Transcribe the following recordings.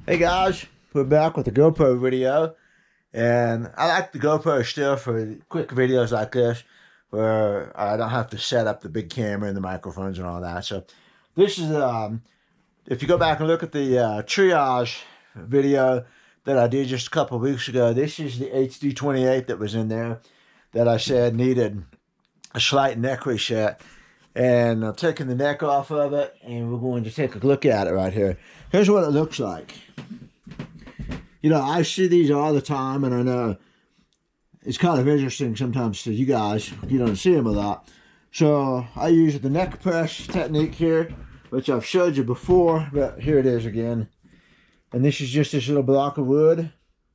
Hey guys, we're back with the GoPro video, and I like the GoPro still for quick videos like this, where I don't have to set up the big camera and the microphones and all that. So this is if you go back and look at the triage video that I did just a couple of weeks ago, this is the HD28 that was in there that I said needed a slight neck reset. And I'm taking the neck off of it, and we're going to take a look at it right here. Here's what it looks like. You know, I see these all the time, and I know it's kind of interesting sometimes to you guys. You don't see them a lot. So I use the neck press technique here, which I've showed you before, but here it is again. And this is just this little block of wood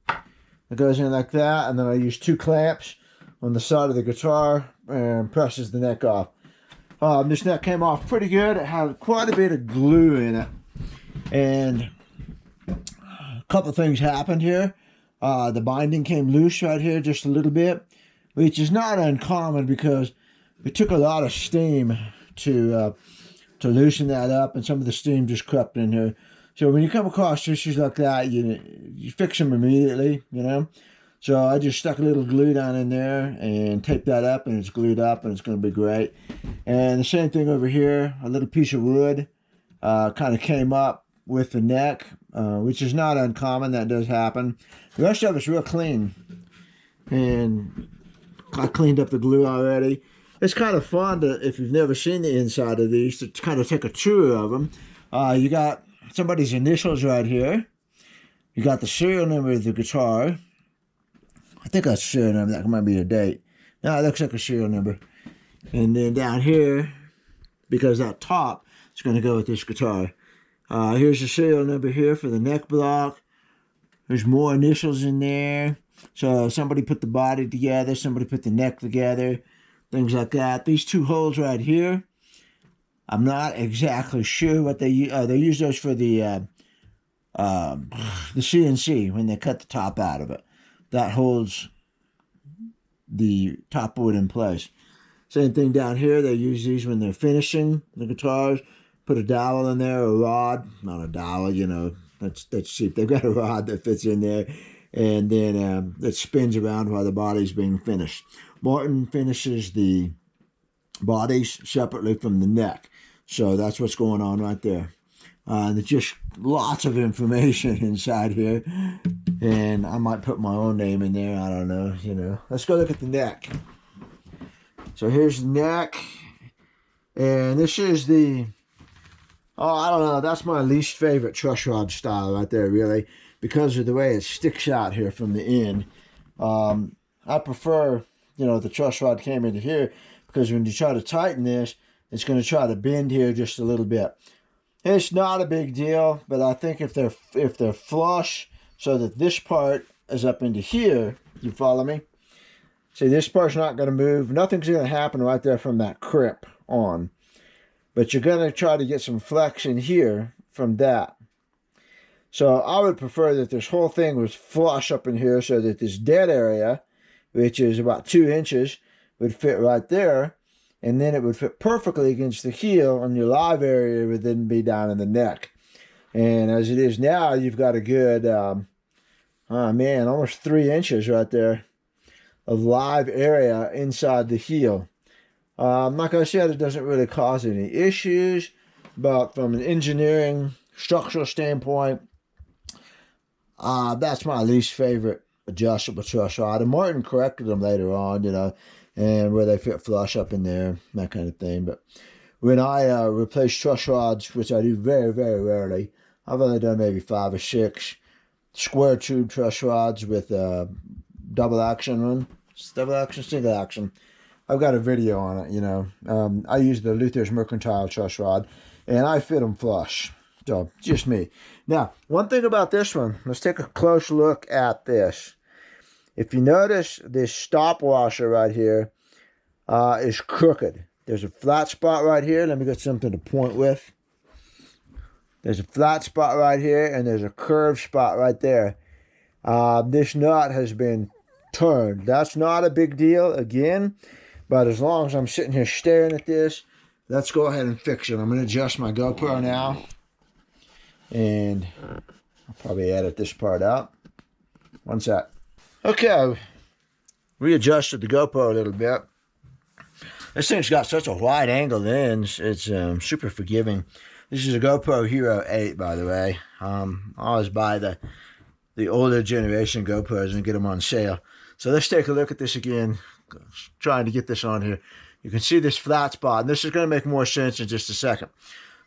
that goes in like that, and then I use two clamps on the side of the guitar and presses the neck off. This neck came off pretty good. It had quite a bit of glue in it, and a couple of things happened here. The binding came loose right here just a little bit, which is not uncommon because it took a lot of steam to loosen that up, and some of the steam just crept in here. So when you come across issues like that, you fix them immediately, you know. So I just stuck a little glue down in there and taped that up, and it's glued up, and it's going to be great. And the same thing over here, a little piece of wood kind of came up with the neck, which is not uncommon. That does happen. The rest of it's real clean, and I cleaned up the glue already. It's kind of fun to, if you've never seen the inside of these, to kind of take a tour of them. You got somebody's initials right here. You got the serial number of the guitar. I think that's a serial number. That might be a date. No, it looks like a serial number. And then down here, because that top is going to go with this guitar. Here's the serial number here for the neck block. There's more initials in there. So somebody put the body together. Somebody put the neck together. Things like that. These two holes right here, I'm not exactly sure what they use. They use those for the CNC when they cut the top out of it. That holds the top wood in place. Same thing down here. They use these when they're finishing the guitars. Put a dowel in there, a rod. Not a dowel, you know. That's cheap. They've got a rod that fits in there, and then it spins around while the body's being finished. Martin finishes the bodies separately from the neck. So that's what's going on right there. There's just lots of information inside here. And I might put my own name in there. I don't know, you know. Let's go look at the neck. So here's the neck. And this is the, I don't know. That's my least favorite truss rod style right there, really. Because of the way it sticks out here from the end. I prefer, you know, the truss rod came into here. Because when you try to tighten this, it's going to try to bend here just a little bit. It's not a big deal, but I think if they're flush, so that this part is up into here, you follow me? See, this part's not going to move. Nothing's going to happen right there from that crimp on. But you're going to try to get some flexion here from that. So I would prefer that this whole thing was flush up in here so that this dead area, which is about 2 inches, would fit right there. And then it would fit perfectly against the heel, and your live area would then be down in the neck. And as it is now, you've got a good, almost 3 inches right there of live area inside the heel. Like I said, it doesn't really cause any issues, but from an engineering, structural standpoint, that's my least favorite adjustable truss rod. And Martin corrected them later on, you know, and where they fit flush up in there, that kind of thing. But when I replace truss rods, which I do very, very rarely, I've only done maybe 5 or 6 square tube truss rods with double action, single action. I've got a video on it, you know. I use the Luther's Mercantile truss rod, and I fit them flush. So, just me. Now, one thing about this one, let's take a close look at this. If you notice, this stop washer right here is crooked. There's a flat spot right here. Let me get something to point with. There's a flat spot right here, and there's a curved spot right there. This nut has been turned. That's not a big deal, again, but as long as I'm sitting here staring at this, let's go ahead and fix it. I'm going to adjust my GoPro now, and I'll probably edit this part out. One sec. Okay, readjusted the GoPro a little bit. This thing's got such a wide angle lens. It's super forgiving. This is a GoPro Hero 8, by the way. I always buy the older generation GoPros and get them on sale. So let's take a look at this again. Trying to get this on here. You can see this flat spot, and this is going to make more sense in just a second.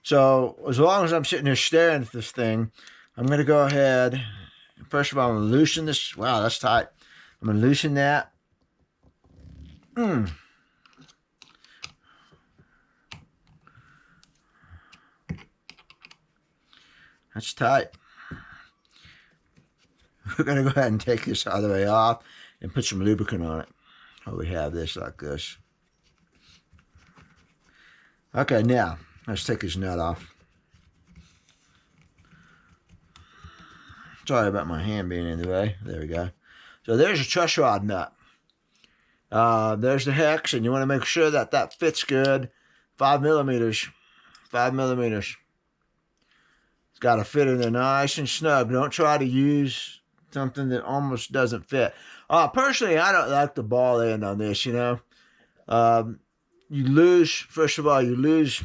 So as long as I'm sitting here staring at this thing, I'm going to go ahead. First of all, I'm going to loosen this. Wow, that's tight. I'm going to loosen that. That's tight. We're going to go ahead and take this all the way off and put some lubricant on it. Oh, we have this like this. Okay, now let's take this nut off. Sorry about my hand being in the way. There we go. So there's a truss rod nut. There's the hex, and you want to make sure that that fits good. 5 millimeters. 5 millimeters. It's got to fit in there nice and snug. Don't try to use something that almost doesn't fit. Personally, I don't like the ball end on this, you know. You lose, first of all, you lose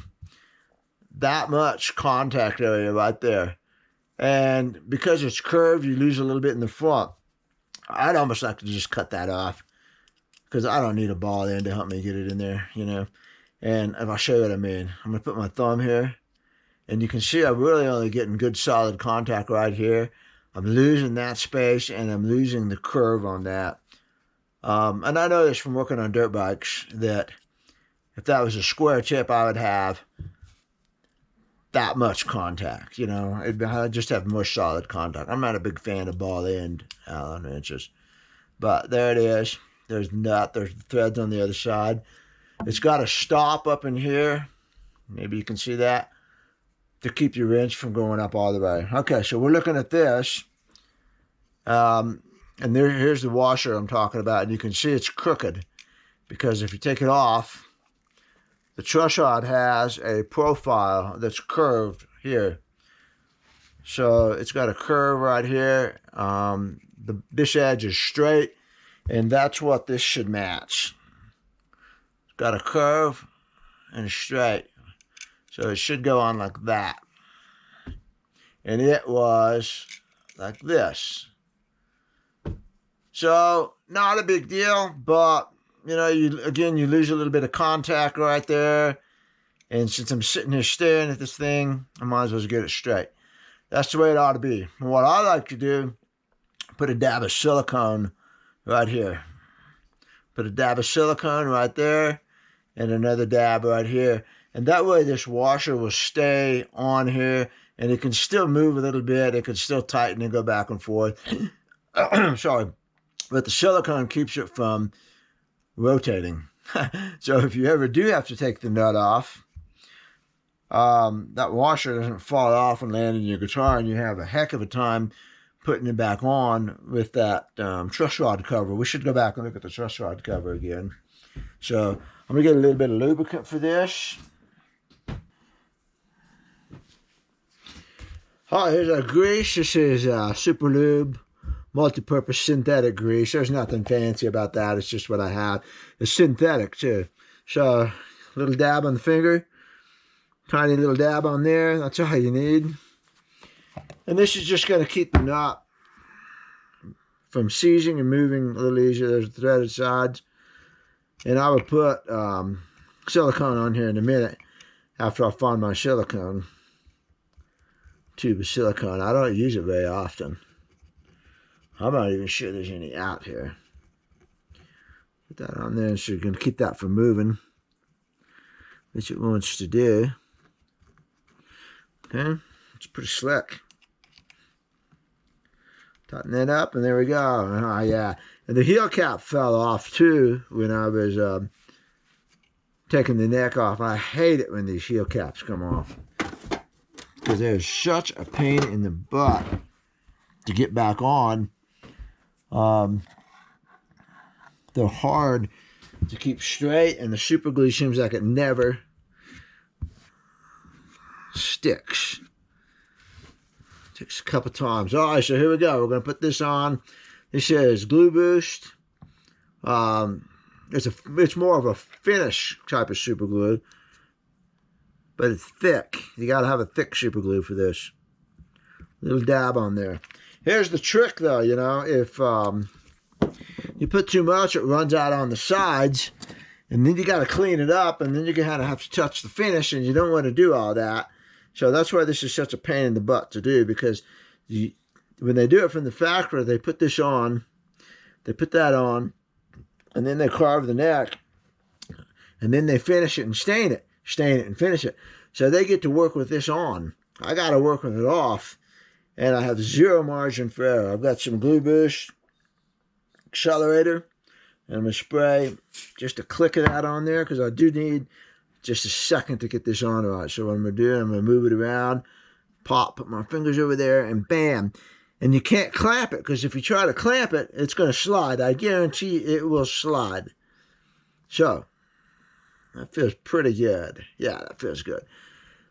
that much contact area right there. And because it's curved, you lose a little bit in the front. I'd almost like to just cut that off because I don't need a ball end to help me get it in there, you know. And if I'll show you what I mean, I'm going to put my thumb here. And you can see I'm really only getting good solid contact right here. I'm losing that space, and I'm losing the curve on that. And I know this from working on dirt bikes that if that was a square tip, I would have that much contact, you know. I'd just have more solid contact. I'm not a big fan of ball end Allen wrenches. But there it is. There's the nut. There's the threads on the other side. It's got a stop up in here. Maybe you can see that, to keep your wrench from going up all the way. Okay, so we're looking at this. And here's the washer I'm talking about. And you can see it's crooked because if you take it off, the truss rod has a profile that's curved here. So it's got a curve right here. This edge is straight, and that's what this should match. It's got a curve and straight. So it should go on like that. And it was like this. So not a big deal, but you know, you lose a little bit of contact right there. And since I'm sitting here staring at this thing, I might as well get it straight. That's the way it ought to be. And what I like to do, put a dab of silicone right here. Put a dab of silicone right there, and another dab right here. And that way this washer will stay on here, and it can still move a little bit. It can still tighten and go back and forth. Sorry. But the silicone keeps it from rotating. So if you ever do have to take the nut off, that washer doesn't fall off and land in your guitar, and you have a heck of a time putting it back on with that truss rod cover. We should go back and look at the truss rod cover again. So I'm going to get a little bit of lubricant for this. All right, here's our grease. This is Super Lube multi-purpose synthetic grease. There's nothing fancy about that. It's just what I have. It's synthetic too. So a little dab on the finger. Tiny little dab on there. That's all you need. And this is just going to keep the nut from seizing and moving a little easier. There's the threaded sides. And I will put silicone on here in a minute after I find my silicone. Tube of silicone. I don't use it very often. I'm not even sure there's any out here. Put that on there so you're going to keep that from moving, which it wants to do. Okay, it's pretty slick. Tighten that up, and there we go. Oh, yeah. And the heel cap fell off too when I was taking the neck off. I hate it when these heel caps come off because they're such a pain in the butt to get back on. They're hard to keep straight, and the super glue seems like it never sticks. Takes a couple times. All right, so here we go. We're going to put this on. This is Glue Boost. It's more of a finish type of super glue, but it's thick. You got to have a thick super glue for this. Little dab on there. Here's the trick, though. You know, if you put too much, it runs out on the sides, and then you got to clean it up, and then you're going to have to touch the finish, and you don't want to do all that. So that's why this is such a pain in the butt to do, because when they do it from the factory, they put this on, they put that on, and then they carve the neck, and then they finish it and stain it and finish it. So they get to work with this on. I got to work with it off, and I have zero margin for error. I've got some Glue Boost accelerator, and I'm going to spray just a click of that on there, because I do need just a second to get this on right. So what I'm going to do, I'm going to move it around, put my fingers over there, and bam. And you can't clamp it, because if you try to clamp it, it's going to slide. I guarantee it will slide. So, that feels pretty good. Yeah, that feels good.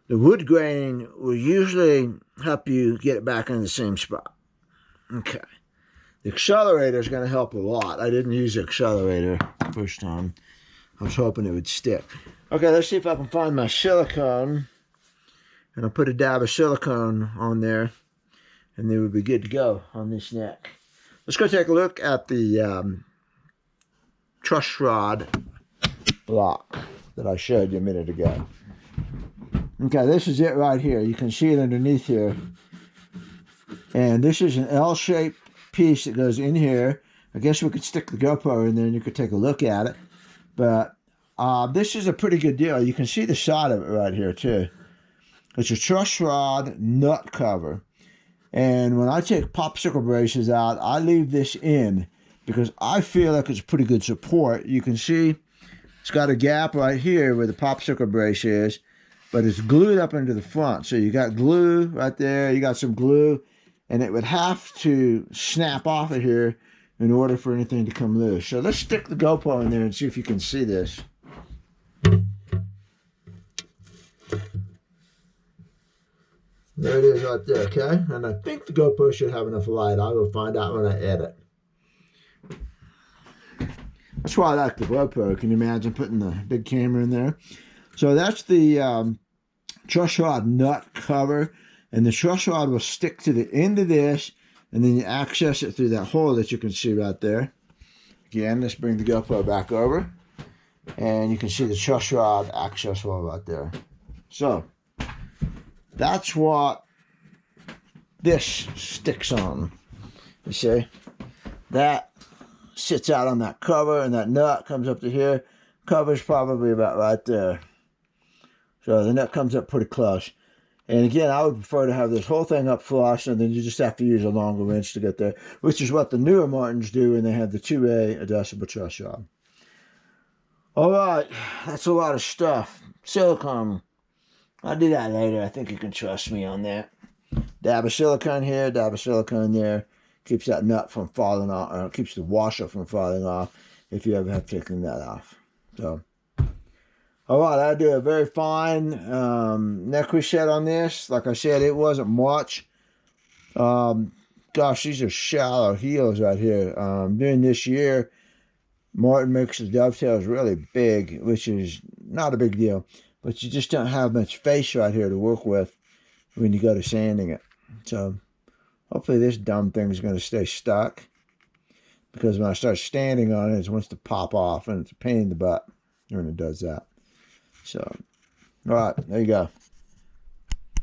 The wood grain will usually help you get it back in the same spot. Okay. The accelerator is going to help a lot. I didn't use the accelerator the first time. I was hoping it would stick. Okay, let's see if I can find my silicone. And I'll put a dab of silicone on there, and then we'll be good to go on this neck. Let's go take a look at the truss rod block that I showed you a minute ago. Okay, this is it right here. You can see it underneath here. And this is an L-shaped piece that goes in here. I guess we could stick the GoPro in there and you could take a look at it. But this is a pretty good deal. You can see the side of it right here too. It's a truss rod nut cover. And when I take popsicle braces out, I leave this in because I feel like it's pretty good support. You can see it's got a gap right here where the popsicle brace is, but it's glued up into the front. So you got glue right there, you got some glue, and it would have to snap off of here in order for anything to come loose. So let's stick the GoPro in there and see if you can see this. There it is right there, okay? And I think the GoPro should have enough light. I will find out when I edit. That's why I like the GoPro. Can you imagine putting the big camera in there? So that's the truss rod nut cover. And the truss rod will stick to the end of this, and then you access it through that hole that you can see right there. Again, let's bring the GoPro back over. And you can see the truss rod access hole right there. So, that's what this sticks on. You see? That sits out on that cover, and that nut comes up to here. Cover's probably about right there. So the nut comes up pretty close. And again, I would prefer to have this whole thing up flush, and then you just have to use a longer wrench to get there, which is what the newer Martins do, and they have the 2A adjustable truss rod. All right, that's a lot of stuff. Silicone. I'll do that later. I think you can trust me on that. Dab of silicone here, dab of silicone there. Keeps that nut from falling off, or keeps the washer from falling off if you ever have to clean that off. So, all right, I do a very fine neck reset on this. Like I said, it wasn't much. Gosh, these are shallow heels right here. During this year, Martin makes the dovetails really big, which is not a big deal. But you just don't have much face right here to work with when you go to sanding it. So hopefully this dumb thing is going to stay stuck. Because when I start standing on it, it wants to pop off. And it's a pain in the butt when it does that. So, all right, there you go.